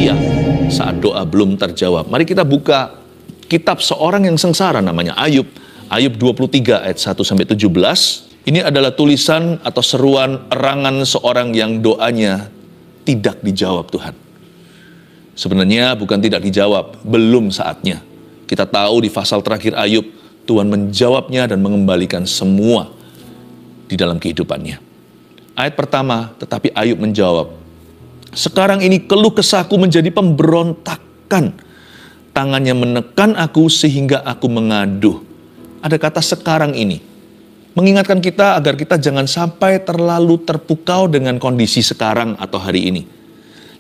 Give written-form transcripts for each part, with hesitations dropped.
setia saat doa belum terjawab. Mari kita buka kitab seorang yang sengsara namanya Ayub. Ayub 23 ayat 1-17. Ini adalah tulisan atau seruan erangan seorang yang doanya tidak dijawab Tuhan. Sebenarnya bukan tidak dijawab, belum saatnya. Kita tahu di pasal terakhir Ayub, Tuhan menjawabnya dan mengembalikan semua di dalam kehidupannya. Ayat pertama, tetapi Ayub menjawab, sekarang ini keluh kesahku menjadi pemberontakan. Tangannya menekan aku sehingga aku mengaduh. Ada kata sekarang ini. Mengingatkan kita agar kita jangan sampai terlalu terpukau dengan kondisi sekarang atau hari ini.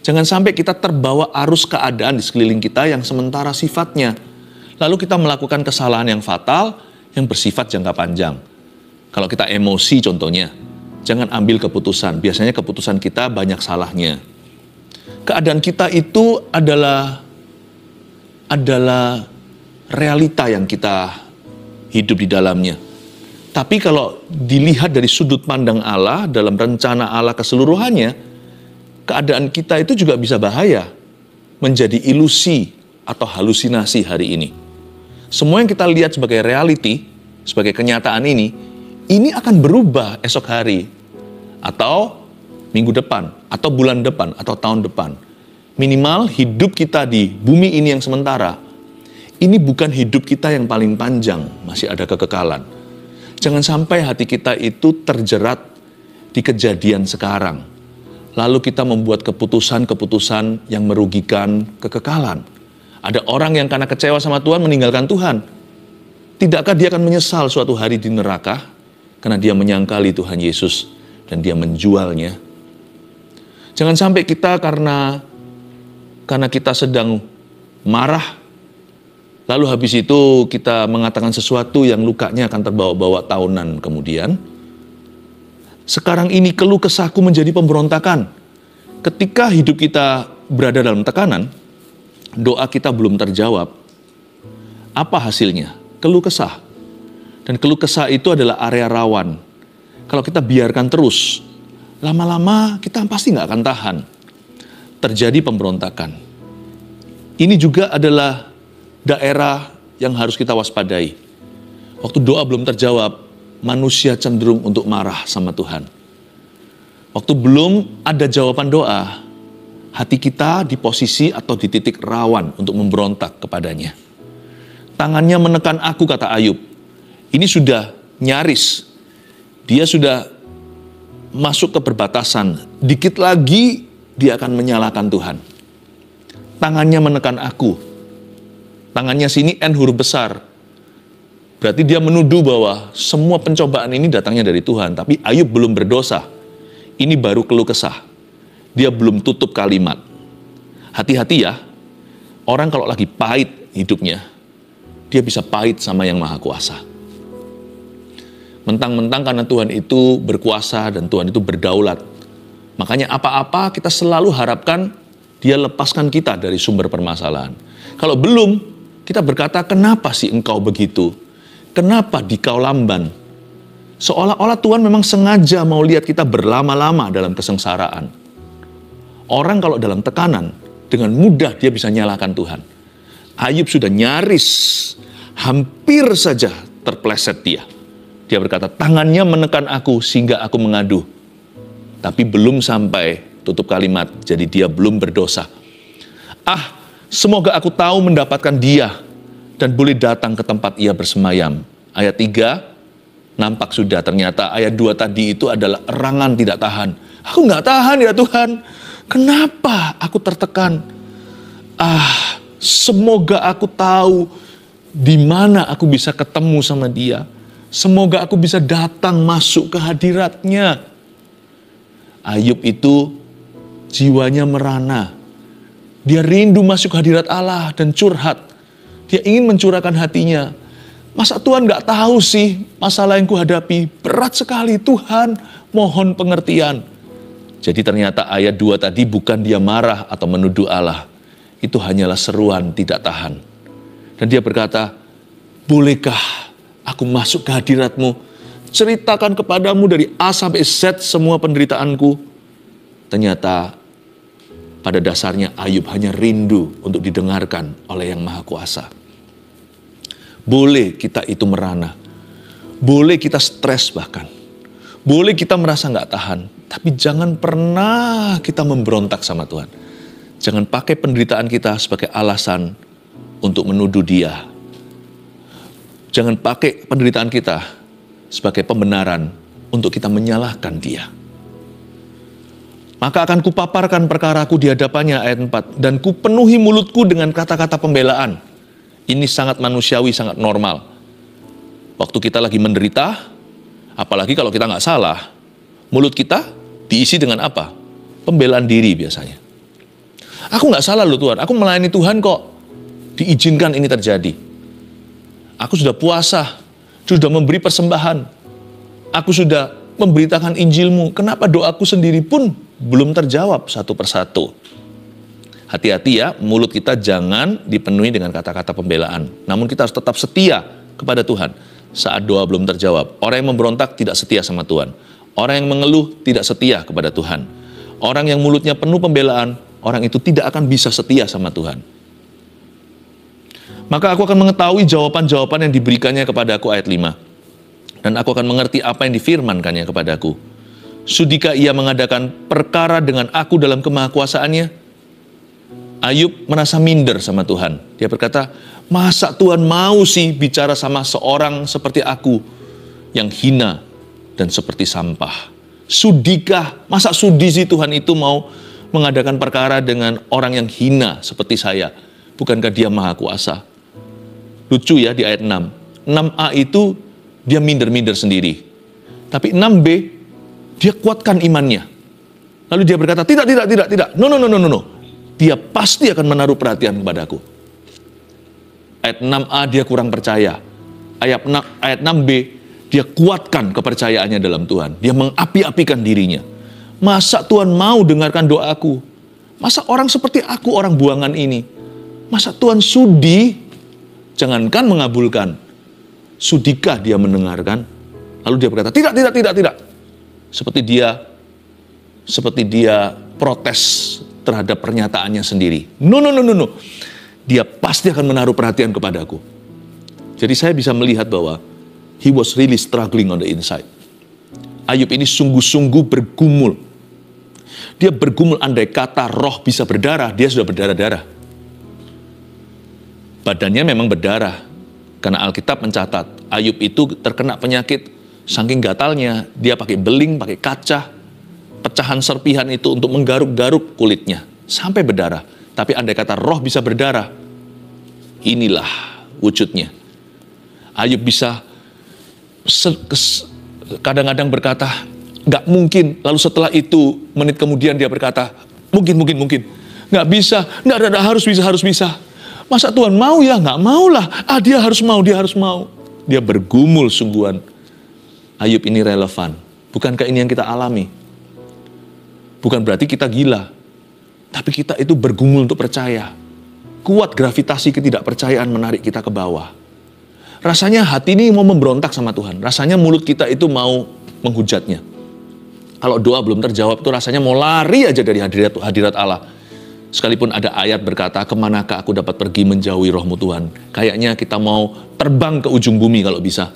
Jangan sampai kita terbawa arus keadaan di sekeliling kita yang sementara sifatnya. Lalu kita melakukan kesalahan yang fatal yang bersifat jangka panjang. Kalau kita emosi contohnya, jangan ambil keputusan. Biasanya keputusan kita banyak salahnya. Keadaan kita itu adalah realita yang kita hidup di dalamnya. Tapi kalau dilihat dari sudut pandang Allah, dalam rencana Allah keseluruhannya, keadaan kita itu juga bisa bahaya, menjadi ilusi atau halusinasi hari ini. Semua yang kita lihat sebagai reality, sebagai kenyataan ini akan berubah esok hari, atau minggu depan, atau bulan depan, atau tahun depan. Minimal hidup kita di bumi ini yang sementara, ini bukan hidup kita yang paling panjang, masih ada kekekalan. Jangan sampai hati kita itu terjerat di kejadian sekarang. Lalu kita membuat keputusan-keputusan yang merugikan kekekalan. Ada orang yang karena kecewa sama Tuhan meninggalkan Tuhan. Tidakkah dia akan menyesal suatu hari di neraka? Karena dia menyangkali Tuhan Yesus dan dia menjualnya. Jangan sampai kita karena kita sedang marah, lalu habis itu kita mengatakan sesuatu yang lukanya akan terbawa-bawa tahunan kemudian. Sekarang ini keluh kesahku menjadi pemberontakan. Ketika hidup kita berada dalam tekanan, doa kita belum terjawab. Apa hasilnya? Keluh kesah. Dan keluh kesah itu adalah area rawan. Kalau kita biarkan terus, lama-lama kita pasti nggak akan tahan. Terjadi pemberontakan. Ini juga adalah daerah yang harus kita waspadai. Waktu doa belum terjawab, manusia cenderung untuk marah sama Tuhan. Waktu belum ada jawaban doa, hati kita di posisi atau di titik rawan untuk memberontak kepadanya. Tangannya menekan aku, kata Ayub. Ini sudah nyaris. Dia sudah masuk ke perbatasan. Dikit lagi dia akan menyalahkan Tuhan. Tangannya menekan aku. Tangannya sini N huruf besar. Berarti dia menuduh bahwa semua pencobaan ini datangnya dari Tuhan. Tapi Ayub belum berdosa. Ini baru keluh kesah. Dia belum tutup kalimat. Hati-hati ya. Orang kalau lagi pahit hidupnya, dia bisa pahit sama yang Maha Kuasa. Mentang-mentang karena Tuhan itu berkuasa dan Tuhan itu berdaulat. Makanya apa-apa kita selalu harapkan dia lepaskan kita dari sumber permasalahan. Kalau belum, kita berkata, kenapa sih engkau begitu? Kenapa dikau lamban? Seolah-olah Tuhan memang sengaja mau lihat kita berlama-lama dalam kesengsaraan. Orang kalau dalam tekanan, dengan mudah dia bisa nyalahkan Tuhan. Ayub sudah nyaris, hampir saja terpleset dia. Dia berkata, tangannya menekan aku sehingga aku mengadu. Tapi belum sampai tutup kalimat, jadi dia belum berdosa. Semoga aku tahu mendapatkan dia dan boleh datang ke tempat ia bersemayam. Ayat 3, nampak sudah ternyata ayat 2 tadi itu adalah erangan tidak tahan. Aku nggak tahan ya Tuhan. Kenapa aku tertekan? Semoga aku tahu di mana aku bisa ketemu sama dia. Semoga aku bisa datang masuk ke hadiratnya. Ayub itu jiwanya merana. Dia rindu masuk ke hadirat Allah dan curhat. Dia ingin mencurahkan hatinya. Masa Tuhan gak tahu sih masalah yang kuhadapi? Berat sekali Tuhan, mohon pengertian. Jadi ternyata ayat 2 tadi bukan dia marah atau menuduh Allah. Itu hanyalah seruan tidak tahan. Dan dia berkata, bolehkah aku masuk ke hadiratmu, ceritakan kepadamu dari A sampai Z semua penderitaanku. Ternyata Pada dasarnya Ayub hanya rindu untuk didengarkan oleh Yang Maha Kuasa. Boleh kita itu merana, boleh kita stres bahkan, boleh kita merasa nggak tahan, tapi jangan pernah kita memberontak sama Tuhan. Jangan pakai penderitaan kita sebagai alasan untuk menuduh Dia. Jangan pakai penderitaan kita sebagai pembenaran untuk kita menyalahkan Dia. Maka akan kupaparkan perkaraku di hadapannya, ayat 4. Dan kupenuhi mulutku dengan kata-kata pembelaan. Ini sangat manusiawi, sangat normal. Waktu kita lagi menderita, apalagi kalau kita nggak salah, mulut kita diisi dengan apa? Pembelaan diri biasanya. Aku nggak salah loh Tuhan, aku melayani Tuhan kok. Diizinkan ini terjadi. Aku sudah puasa, sudah memberi persembahan. Aku sudah memberitakan Injil-Mu. Kenapa doaku sendiri pun belum terjawab satu persatu? Hati-hati ya, mulut kita jangan dipenuhi dengan kata-kata pembelaan. Namun kita harus tetap setia kepada Tuhan saat doa belum terjawab. Orang yang memberontak tidak setia sama Tuhan. Orang yang mengeluh tidak setia kepada Tuhan. Orang yang mulutnya penuh pembelaan, orang itu tidak akan bisa setia sama Tuhan. Maka aku akan mengetahui jawaban-jawaban yang diberikannya kepadaku, ayat 5. Dan aku akan mengerti apa yang difirmankannya kepadaku. Sudikah ia mengadakan perkara dengan aku dalam kemahakuasaannya? Ayub merasa minder sama Tuhan. Dia berkata, masa Tuhan mau sih bicara sama seorang seperti aku yang hina dan seperti sampah? Sudikah, masa sudi sih Tuhan itu mau mengadakan perkara dengan orang yang hina seperti saya? Bukankah Dia Maha Kuasa? Lucu ya di ayat 6. 6a itu dia minder-minder sendiri. Tapi 6b, dia kuatkan imannya. Lalu dia berkata, tidak. No. Dia pasti akan menaruh perhatian kepadaku. Ayat 6a dia kurang percaya. Ayat 6b, dia kuatkan kepercayaannya dalam Tuhan. Dia mengapi-apikan dirinya. Masa Tuhan mau dengarkan doaku? Masa orang seperti aku, orang buangan ini? Masa Tuhan sudi? Jangankan mengabulkan. Sudikah dia mendengarkan? Lalu dia berkata, tidak. Seperti dia protes terhadap pernyataannya sendiri. No. Dia pasti akan menaruh perhatian kepadaku. Jadi saya bisa melihat bahwa he was really struggling on the inside. Ayub ini sungguh-sungguh bergumul. Dia bergumul, andai kata roh bisa berdarah, dia sudah berdarah-darah. Badannya memang berdarah. Karena Alkitab mencatat, Ayub itu terkena penyakit saking gatalnya, dia pakai beling, pakai kaca, pecahan serpihan itu untuk menggaruk-garuk kulitnya, sampai berdarah. Tapi andai kata roh bisa berdarah, inilah wujudnya. Ayub bisa kadang-kadang berkata, nggak mungkin. Lalu setelah itu, menit kemudian dia berkata, mungkin. Nggak bisa, nggak harus bisa. Masa Tuhan mau ya? Nggak mau lah. Dia harus mau. Dia bergumul sungguhan. Ayub ini relevan. Bukankah ini yang kita alami? Bukan berarti kita gila. Tapi kita itu bergumul untuk percaya. Kuat gravitasi ketidakpercayaan menarik kita ke bawah. Rasanya hati ini mau memberontak sama Tuhan. Rasanya mulut kita itu mau menghujatnya. Kalau doa belum terjawab itu rasanya mau lari aja dari hadirat Allah. Sekalipun ada ayat berkata, kemanakah aku dapat pergi menjauhi rohmu Tuhan? Kayaknya kita mau terbang ke ujung bumi kalau bisa.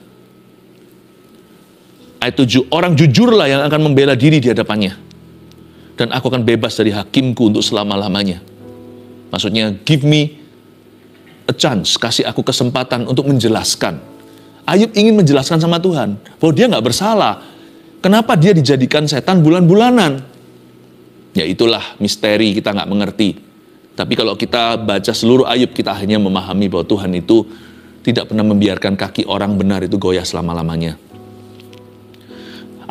Ayat 7, orang jujurlah yang akan membela diri di hadapannya. Dan aku akan bebas dari hakimku untuk selama-lamanya. Maksudnya, give me a chance, kasih aku kesempatan untuk menjelaskan. Ayub ingin menjelaskan sama Tuhan, bahwa dia nggak bersalah. Kenapa dia dijadikan setan bulan-bulanan? Ya itulah misteri, kita nggak mengerti. Tapi kalau kita baca seluruh Ayub, kita hanya memahami bahwa Tuhan itu tidak pernah membiarkan kaki orang benar itu goyah selama-lamanya.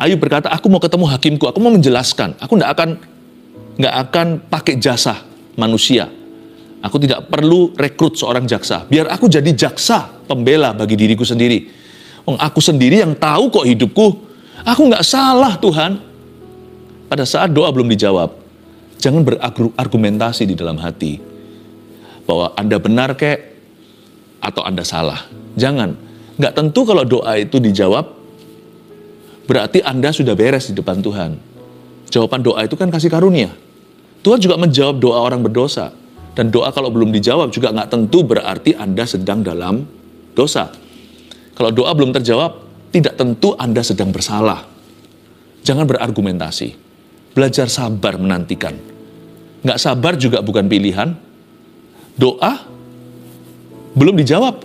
Ayub berkata, aku mau ketemu hakimku, aku mau menjelaskan. Aku nggak akan pakai jasa manusia. Aku tidak perlu rekrut seorang jaksa. Biar aku jadi jaksa pembela bagi diriku sendiri. Aku sendiri yang tahu kok hidupku. Aku nggak salah Tuhan. Pada saat doa belum dijawab, jangan berargumentasi di dalam hati bahwa Anda benar kek atau Anda salah. Jangan. Nggak tentu kalau doa itu dijawab, berarti Anda sudah beres di depan Tuhan. Jawaban doa itu kan kasih karunia. Tuhan juga menjawab doa orang berdosa. Dan doa kalau belum dijawab juga nggak tentu berarti Anda sedang dalam dosa. Kalau doa belum terjawab, tidak tentu Anda sedang bersalah. Jangan berargumentasi. Belajar sabar menantikan. Nggak sabar juga bukan pilihan. Doa belum dijawab.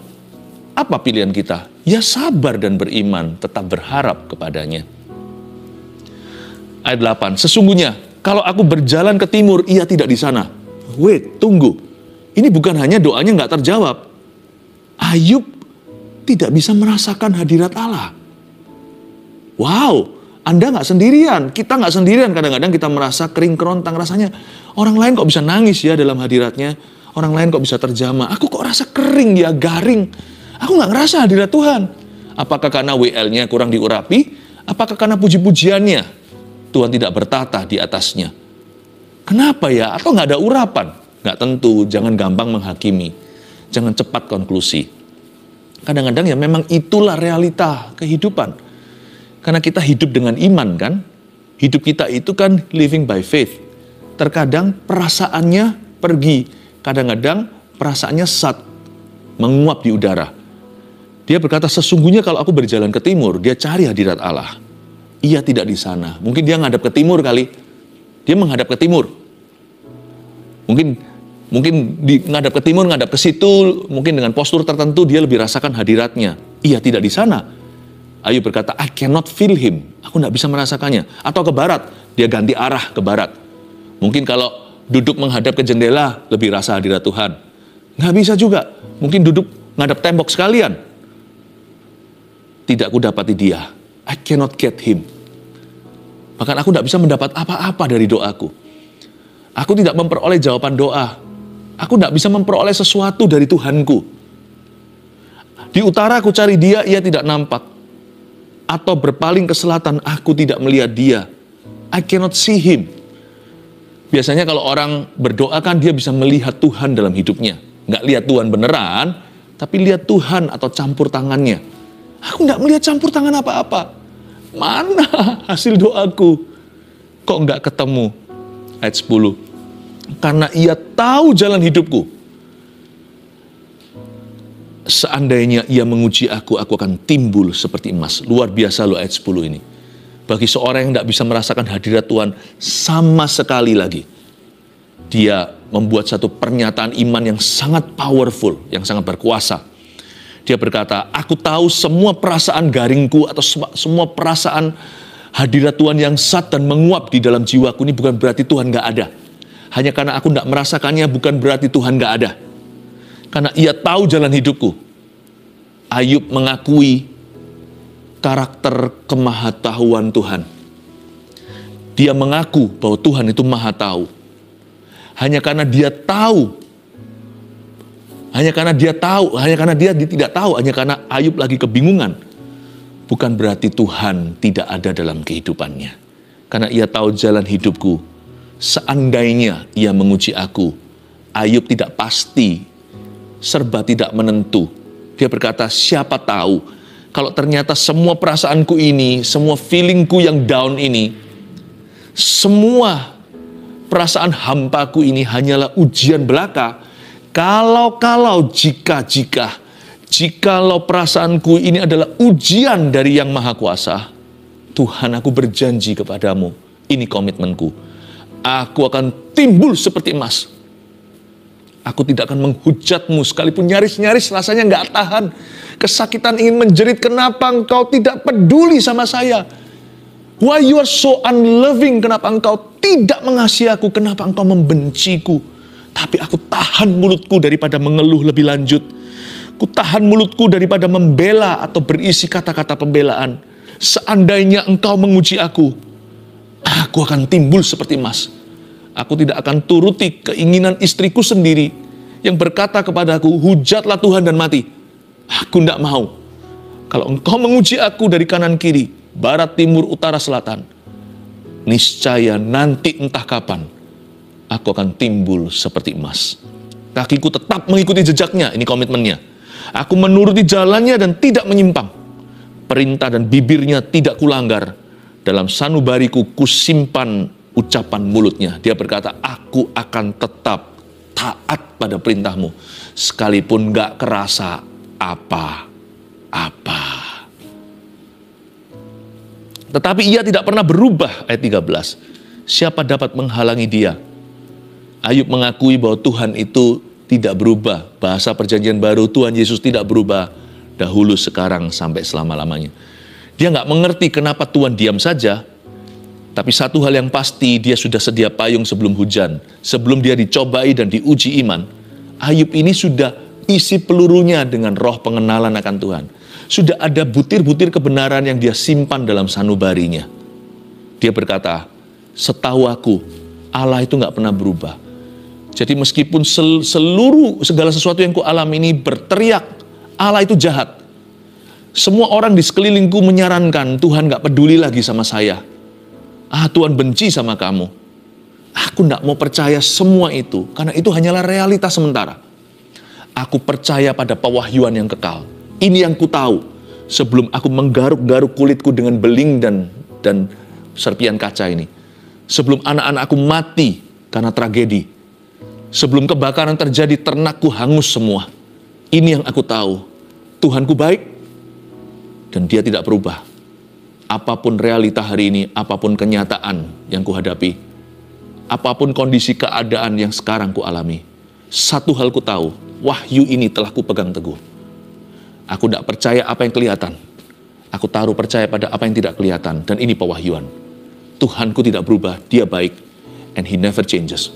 Apa pilihan kita? Ya sabar dan beriman, tetap berharap kepadanya. Ayat 8, sesungguhnya kalau aku berjalan ke timur, ia tidak di sana. Wait, tunggu. Ini bukan hanya doanya nggak terjawab. Ayub tidak bisa merasakan hadirat Allah. Wow, Anda nggak sendirian, kita nggak sendirian. Kadang-kadang kita merasa kering kerontang, rasanya orang lain kok bisa nangis ya dalam hadiratnya. Orang lain kok bisa terjamah. Aku kok rasa kering ya, garing. Aku nggak ngerasa hadirat Tuhan. Apakah karena WL-nya kurang diurapi? Apakah karena puji-pujiannya Tuhan tidak bertata di atasnya? Kenapa ya? Atau nggak ada urapan? Nggak tentu, jangan gampang menghakimi. Jangan cepat konklusi. Kadang-kadang ya memang itulah realita kehidupan. Karena kita hidup dengan iman kan. Hidup kita itu kan living by faith. Terkadang perasaannya pergi. Kadang-kadang perasaannya sat, menguap di udara. Dia berkata, sesungguhnya kalau aku berjalan ke timur, dia cari hadirat Allah. Ia tidak di sana. Mungkin dia ngadap ke timur kali. Dia menghadap ke timur. Mungkin ngadap ke timur, ngadap ke situ, mungkin dengan postur tertentu dia lebih rasakan hadiratnya. Ia tidak di sana. Ayub berkata, I cannot feel him. Aku tidak bisa merasakannya. Atau ke barat, dia ganti arah ke barat. Mungkin kalau duduk menghadap ke jendela, lebih rasa hadirat Tuhan. Nggak bisa juga. Mungkin duduk ngadap tembok sekalian. Tidak ku dapati dia. I cannot get him. Bahkan aku tidak bisa mendapat apa-apa dari doaku. Aku tidak memperoleh jawaban doa. Aku tidak bisa memperoleh sesuatu dari Tuhanku. Di utara aku cari dia, ia tidak nampak. Atau berpaling ke selatan, aku tidak melihat dia. I cannot see him. Biasanya kalau orang berdoa kan dia bisa melihat Tuhan dalam hidupnya. Nggak lihat Tuhan beneran, tapi lihat Tuhan atau campur tangannya. Aku nggak melihat campur tangan apa-apa. Mana hasil doaku? Kok nggak ketemu? Ayat 10. Karena ia tahu jalan hidupku. Seandainya ia menguji aku akan timbul seperti emas. Luar biasa loh ayat 10 ini. Bagi seorang yang tidak bisa merasakan hadirat Tuhan sama sekali lagi. Dia membuat satu pernyataan iman yang sangat powerful, yang sangat berkuasa. Dia berkata, aku tahu semua perasaan garingku atau semua perasaan hadirat Tuhan yang sat dan menguap di dalam jiwaku ini bukan berarti Tuhan gak ada. Hanya karena aku tidak merasakannya bukan berarti Tuhan gak ada. Karena ia tahu jalan hidupku. Ayub mengakui karakter kemahatauan Tuhan. Dia mengaku bahwa Tuhan itu maha tahu. Hanya karena dia tahu. Hanya karena dia tidak tahu, hanya karena Ayub lagi kebingungan. Bukan berarti Tuhan tidak ada dalam kehidupannya. Karena ia tahu jalan hidupku. Seandainya ia menguji aku, Ayub tidak pasti, serba tidak menentu. Dia berkata, siapa tahu kalau ternyata semua perasaanku ini, semua feelingku yang down ini, semua perasaan hampaku ini hanyalah ujian belaka. Jikalau perasaanku ini adalah ujian dari Yang Maha Kuasa, Tuhan, aku berjanji kepadamu, ini komitmenku. Aku akan timbul seperti emas. Aku tidak akan menghujatmu, sekalipun nyaris-nyaris rasanya nggak tahan. Kesakitan ingin menjerit, kenapa engkau tidak peduli sama saya? Why you are so unloving? Kenapa engkau tidak mengasihi aku? Kenapa engkau membenciku? Tapi aku tahan mulutku daripada mengeluh lebih lanjut. Ku tahan mulutku daripada membela atau berisi kata-kata pembelaan. Seandainya engkau menguji aku akan timbul seperti emas. Aku tidak akan turuti keinginan istriku sendiri yang berkata kepadaku, hujatlah Tuhan dan mati. Aku tidak mau. Kalau engkau menguji aku dari kanan kiri, barat, timur, utara, selatan, niscaya nanti entah kapan, aku akan timbul seperti emas. Kakiku tetap mengikuti jejaknya, ini komitmennya. Aku menuruti jalannya dan tidak menyimpang. Perintah dan bibirnya tidak kulanggar. Dalam sanubariku kusimpan ucapan mulutnya. Dia berkata, aku akan tetap taat pada perintahmu, sekalipun gak kerasa apa-apa. Tetapi ia tidak pernah berubah, ayat 13. Siapa dapat menghalangi dia? Ayub mengakui bahwa Tuhan itu tidak berubah. Bahasa perjanjian baru, Tuhan Yesus tidak berubah. Dahulu, sekarang, sampai selama-lamanya. Dia nggak mengerti kenapa Tuhan diam saja. Tapi satu hal yang pasti, dia sudah sedia payung sebelum hujan. Sebelum dia dicobai dan diuji iman, Ayub ini sudah isi pelurunya dengan roh pengenalan akan Tuhan. Sudah ada butir-butir kebenaran yang dia simpan dalam sanubarinya. Dia berkata, setahu aku, Allah itu nggak pernah berubah. Jadi meskipun segala sesuatu yang ku alami ini berteriak, Allah itu jahat. Semua orang di sekelilingku menyarankan, Tuhan nggak peduli lagi sama saya. Tuhan benci sama kamu. Aku tidak mau percaya semua itu, karena itu hanyalah realitas sementara. Aku percaya pada pewahyuan yang kekal. Ini yang ku tahu. Sebelum aku menggaruk-garuk kulitku dengan beling dan serpian kaca ini. Sebelum anak-anakku mati karena tragedi. Sebelum kebakaran terjadi, ternakku hangus semua. Ini yang aku tahu. Tuhanku baik, dan dia tidak berubah. Apapun realita hari ini, apapun kenyataan yang kuhadapi, apapun kondisi keadaan yang sekarang kualami, satu hal ku tahu, wahyu ini telah kupegang teguh. Aku tidak percaya apa yang kelihatan. Aku taruh percaya pada apa yang tidak kelihatan, dan ini pewahyuan. Tuhanku tidak berubah, dia baik, and he never changes.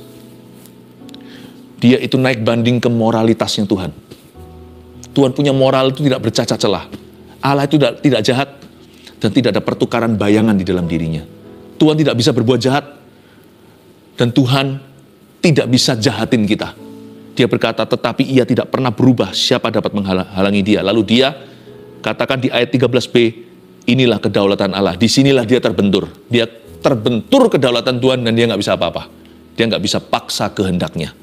Dia itu naik banding ke moralitasnya Tuhan. Tuhan punya moral itu tidak bercacat celah. Allah itu tidak jahat, dan tidak ada pertukaran bayangan di dalam dirinya. Tuhan tidak bisa berbuat jahat, dan Tuhan tidak bisa jahatin kita. Dia berkata, tetapi ia tidak pernah berubah, siapa dapat menghalangi dia? Lalu dia katakan di ayat 13b, inilah kedaulatan Allah. Disinilah dia terbentur. Dia terbentur kedaulatan Tuhan, dan dia nggak bisa apa-apa. Dia nggak bisa paksa kehendaknya.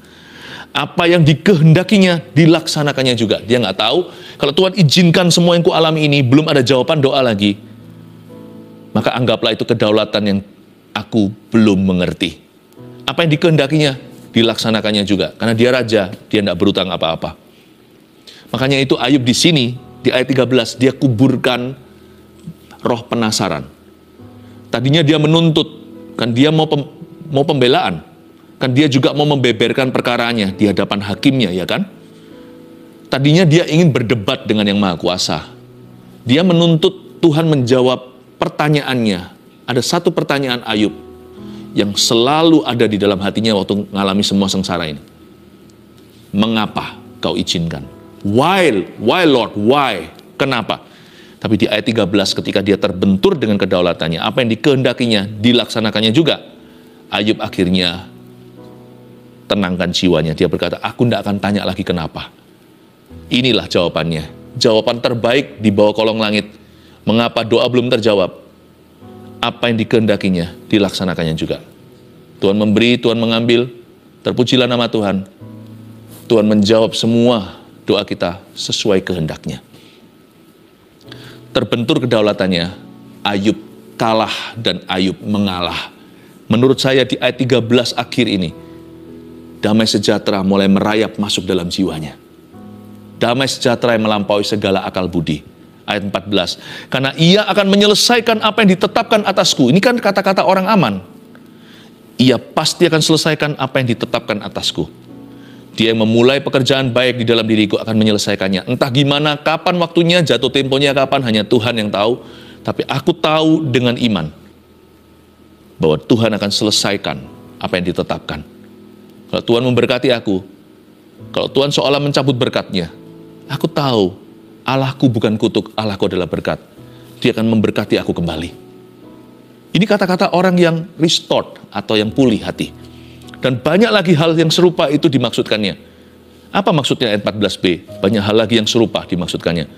Apa yang dikehendakinya, dilaksanakannya juga. Dia nggak tahu, kalau Tuhan izinkan semua yang ku alami ini, belum ada jawaban doa lagi, maka anggaplah itu kedaulatan yang aku belum mengerti. Apa yang dikehendakinya, dilaksanakannya juga. Karena dia raja, dia tidak berutang apa-apa. Makanya itu Ayub di sini, di ayat 13, dia kuburkan roh penasaran. Tadinya dia menuntut, kan dia mau pembelaan. Kan dia juga mau membeberkan perkaranya di hadapan hakimnya, ya kan? Tadinya dia ingin berdebat dengan yang Maha Kuasa. Dia menuntut Tuhan menjawab pertanyaannya. Ada satu pertanyaan Ayub yang selalu ada di dalam hatinya waktu mengalami semua sengsara ini. Mengapa kau izinkan? Why Lord? Why? Kenapa? Tapi di ayat 13 ketika dia terbentur dengan kedaulatannya, apa yang dikehendakinya dilaksanakannya juga. Ayub akhirnya tenangkan jiwanya. Dia berkata, aku tidak akan tanya lagi kenapa. Inilah jawabannya. Jawaban terbaik di bawah kolong langit. Mengapa doa belum terjawab? Apa yang dikehendakinya, dilaksanakannya juga. Tuhan memberi, Tuhan mengambil. Terpujilah nama Tuhan. Tuhan menjawab semua doa kita sesuai kehendaknya. Terbentur kedaulatannya, Ayub kalah dan Ayub mengalah. Menurut saya di ayat 13 akhir ini, damai sejahtera mulai merayap masuk dalam jiwanya. Damai sejahtera yang melampaui segala akal budi. Ayat 14. Karena ia akan menyelesaikan apa yang ditetapkan atasku. Ini kan kata-kata orang aman. Ia pasti akan selesaikan apa yang ditetapkan atasku. Dia yang memulai pekerjaan baik di dalam diriku akan menyelesaikannya. Entah gimana, kapan waktunya, jatuh temponya kapan, hanya Tuhan yang tahu. Tapi aku tahu dengan iman bahwa Tuhan akan selesaikan apa yang ditetapkan. Kalau Tuhan memberkati aku, kalau Tuhan seolah mencabut berkatnya, aku tahu Allahku bukan kutuk, Allahku adalah berkat. Dia akan memberkati aku kembali. Ini kata-kata orang yang restored atau yang pulih hati. Dan banyak lagi hal yang serupa itu dimaksudkannya. Apa maksudnya ayat 14b? Banyak hal lagi yang serupa dimaksudkannya.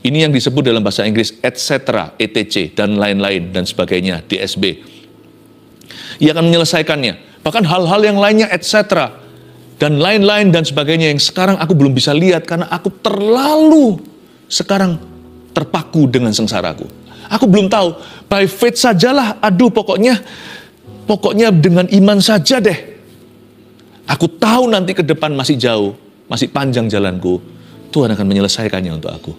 Ini yang disebut dalam bahasa Inggris etc., etc., dan lain-lain, dan sebagainya, DSB. Ia akan menyelesaikannya. Bahkan hal-hal yang lainnya etc., dan lain-lain, dan sebagainya, yang sekarang aku belum bisa lihat, karena aku terlalu sekarang terpaku dengan sengsaraku. Aku belum tahu, by faith sajalah, aduh pokoknya Pokoknya dengan iman saja deh. Aku tahu nanti ke depan masih jauh, masih panjang jalanku. Tuhan akan menyelesaikannya untuk aku.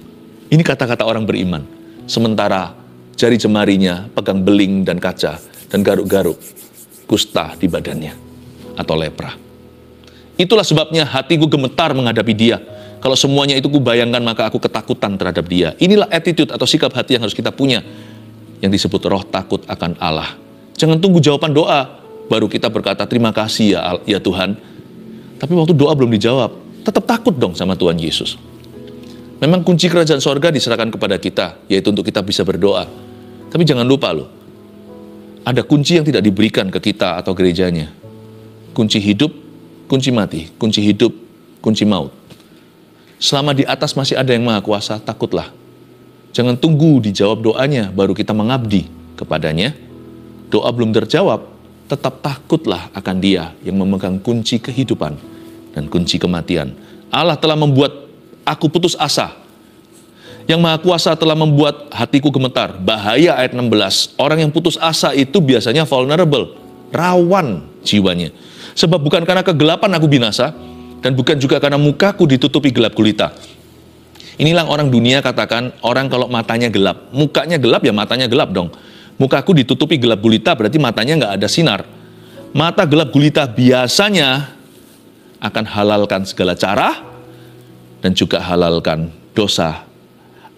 Ini kata-kata orang beriman. Sementara jari jemarinya pegang beling dan kaca dan garuk-garuk kusta di badannya atau lepra. Itulah sebabnya hatiku gemetar menghadapi dia. Kalau semuanya itu kubayangkan, maka aku ketakutan terhadap dia. Inilah attitude atau sikap hati yang harus kita punya, yang disebut roh takut akan Allah. Jangan tunggu jawaban doa, baru kita berkata terima kasih ya Tuhan. Tapi waktu doa belum dijawab, tetap takut dong sama Tuhan Yesus. Memang kunci kerajaan sorga diserahkan kepada kita, yaitu untuk kita bisa berdoa. Tapi jangan lupa loh, ada kunci yang tidak diberikan ke kita atau gerejanya. Kunci hidup, kunci mati, kunci hidup, kunci maut. Selama di atas masih ada yang maha kuasa, takutlah. Jangan tunggu dijawab doanya, baru kita mengabdi kepadanya. Doa belum terjawab, tetap takutlah akan dia yang memegang kunci kehidupan dan kunci kematian. Allah telah membuat aku putus asa. Yang maha kuasa telah membuat hatiku gemetar. Bahaya ayat 16. Orang yang putus asa itu biasanya vulnerable, rawan jiwanya. Sebab bukan karena kegelapan aku binasa, dan bukan juga karena mukaku ditutupi gelap gulita. Inilah orang dunia katakan, orang kalau matanya gelap, mukanya gelap ya matanya gelap dong. Mukaku ditutupi gelap gulita berarti matanya nggak ada sinar. Mata gelap gulita biasanya akan halalkan segala cara dan juga halalkan dosa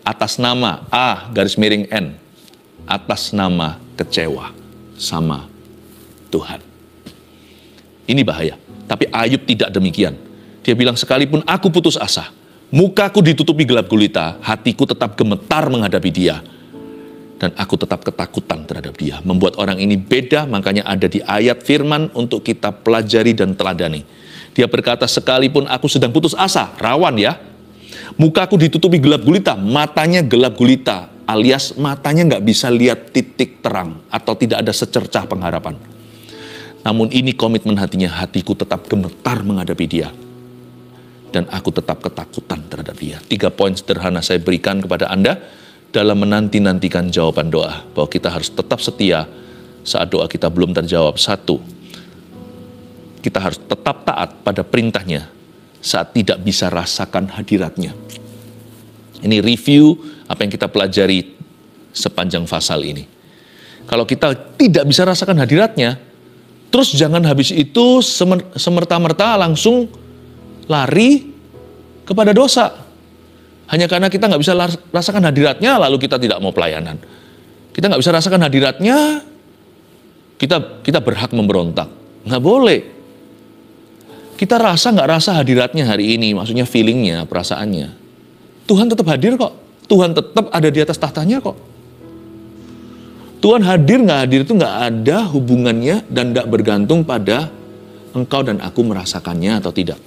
atas nama A_N, atas nama kecewa sama Tuhan. Ini bahaya. Tapi Ayub tidak demikian. Dia bilang, sekalipun aku putus asa, mukaku ditutupi gelap gulita, hatiku tetap gemetar menghadapi dia. Dan aku tetap ketakutan terhadap dia. Membuat orang ini beda, makanya ada di ayat firman untuk kita pelajari dan teladani. Dia berkata, sekalipun aku sedang putus asa, rawan ya. Mukaku ditutupi gelap gulita, matanya gelap gulita, alias matanya nggak bisa lihat titik terang, atau tidak ada secercah pengharapan. Namun ini komitmen hatinya, hatiku tetap gemetar menghadapi dia. Dan aku tetap ketakutan terhadap dia. 3 poin sederhana saya berikan kepada Anda dalam menanti-nantikan jawaban doa. Bahwa kita harus tetap setia saat doa kita belum terjawab. 1, kita harus tetap taat pada perintahnya saat tidak bisa rasakan hadiratnya. Ini review apa yang kita pelajari sepanjang pasal ini. Kalau kita tidak bisa rasakan hadiratnya, terus jangan habis itu semerta-merta langsung lari kepada dosa. Hanya karena kita nggak bisa rasakan hadiratnya, lalu kita tidak mau pelayanan. Kita nggak bisa rasakan hadiratnya, kita berhak memberontak. Nggak boleh. Kita nggak rasa hadiratnya hari ini, maksudnya feelingnya, perasaannya. Tuhan tetap hadir kok. Tuhan tetap ada di atas tahtanya kok. Tuhan hadir nggak hadir itu nggak ada hubungannya dan nggak bergantung pada engkau dan aku merasakannya atau tidak.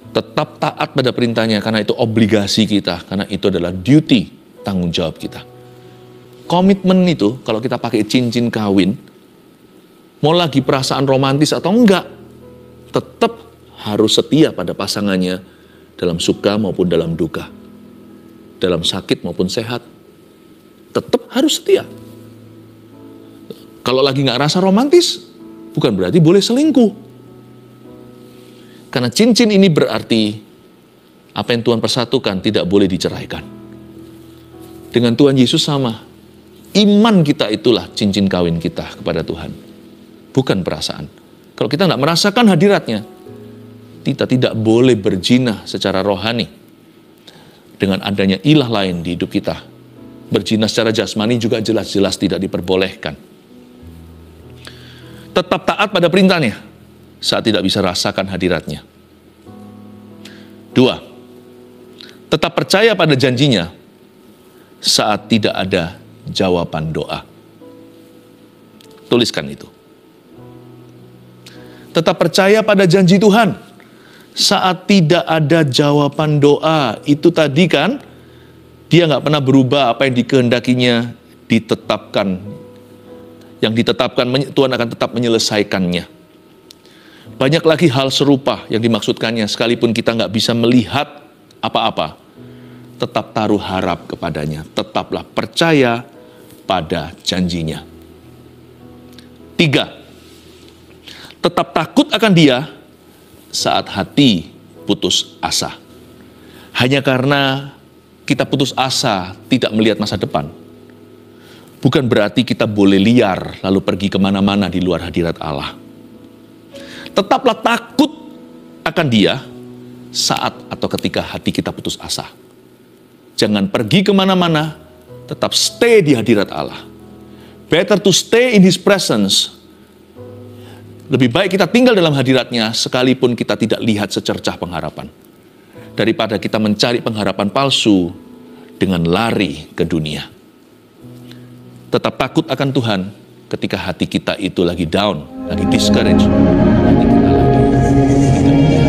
Tetap taat pada perintahnya karena itu obligasi kita, karena itu adalah duty, tanggung jawab kita. Komitmen itu kalau kita pakai cincin kawin, mau lagi perasaan romantis atau enggak, tetap harus setia pada pasangannya dalam suka maupun dalam duka, dalam sakit maupun sehat, tetap harus setia. Kalau lagi nggak rasa romantis, bukan berarti boleh selingkuh. Karena cincin ini berarti apa yang Tuhan persatukan tidak boleh diceraikan. Dengan Tuhan Yesus sama. Iman kita itulah cincin kawin kita kepada Tuhan. Bukan perasaan. Kalau kita tidak merasakan hadiratnya, kita tidak boleh berzina secara rohani dengan adanya ilah lain di hidup kita. Berzina secara jasmani juga jelas-jelas tidak diperbolehkan. Tetap taat pada perintahnya saat tidak bisa rasakan hadiratnya. 2, tetap percaya pada janjinya saat tidak ada jawaban doa. Tuliskan itu. Tetap percaya pada janji Tuhan saat tidak ada jawaban doa. Itu tadi kan, dia nggak pernah berubah, apa yang dikehendakinya ditetapkan. Yang ditetapkan Tuhan akan tetap menyelesaikannya. Banyak lagi hal serupa yang dimaksudkannya, sekalipun kita nggak bisa melihat apa-apa, tetap taruh harap kepadanya, tetaplah percaya pada janjinya. 3, tetap takut akan Dia saat hati putus asa. Hanya karena kita putus asa tidak melihat masa depan, bukan berarti kita boleh liar lalu pergi kemana-mana di luar hadirat Allah. Tetaplah takut akan Dia saat atau ketika hati kita putus asa. Jangan pergi kemana-mana, tetap stay di hadirat Allah. Better to stay in His presence. Lebih baik kita tinggal dalam hadirat-Nya sekalipun kita tidak lihat secercah pengharapan, daripada kita mencari pengharapan palsu dengan lari ke dunia. Tetap takut akan Tuhan ketika hati kita itu lagi down, lagi discouraged, hati kita lagi tidak